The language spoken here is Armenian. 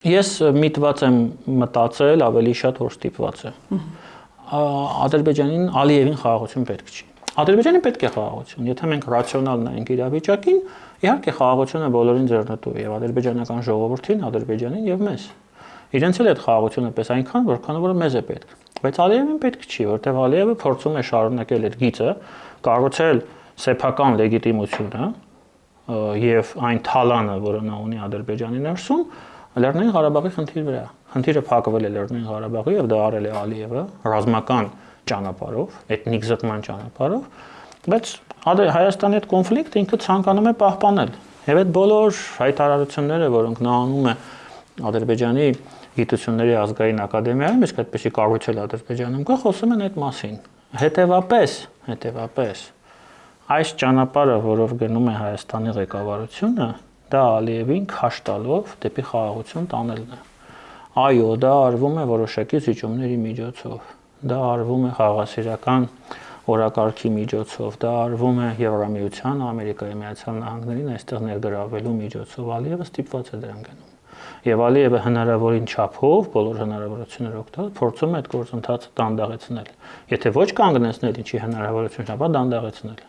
Ես միտված եմ մտածել ավելի շատ, որ ստիպված է։ Ադրբեջանին Ալիևին խաղաղություն պետք չի։ Ադրբեջանին պետք է խաղաղություն։ Եթե մենք ռացիոնալ նայենք իրավիճակին, իհարկե խաղաղությունը բոլորին ձեռնտու է, եւ ադրբեջանական ժողովրդին, Ադրբեջանին եւ մեզ։ Իրենց էլ այդ խաղաղությունը պես այնքան, որքան որ մեզ է պետք։ Բայց Ալիևին պետք չի, որտեղ Ալիևը փորձում է շարունակել այդ գիծը, կառուցել սեփական լեգիտիմությունը եւ այն թալանը, որը նա ունի Ադրբեջանի ներսում, Լեռնային Ղարաբաղի խնդրի վրա։ Խնդիրը փակվել է Լեռնային Ղարաբաղի եւ դա արել է Ալիևը ռազմական ճանապարհով, էթնիկ զտման ճանապարհով, բայց Հայաստանի հետ կոնֆլիկտը ինքը ցանկանում է պահպանել։ Եվ այդ բոլոր հայտարարությունները, որոնք նա անում է Ադրբեջանի գիտությունների ազգային ակադեմիայում, իսկ այդպեսի կառույցել Ադրբեջանում կա, խոսում են այդ մասին։ Հետևապես այս ճանապարհը, որով գնում է Հայաստանի ղեկավարությունը, դա Ալիևին քաշ տալով դեպի խաղաղություն տանելն է։ Այո, դա արվում է որոշակի զիջումների միջոցով, դա արվում է խաղաղասիրական օրակարգի միջոցով, դա արվում է Եվրամիության, Ամերիկայի Միացյալ Նահանգներին այստեղ ներգրավելու միջոցով, Ալիևը ստիպված է դրան գնում։ Եվ Ալիևը հնարավորին չափով, բոլոր հնարավորությունները օգտվելով, փորձում է այդ գործընթացը դանդաղեցնել։ Եթե ոչ կանգնեցնել, ինչի հնարավորություն չկա, դանդաղեցնել։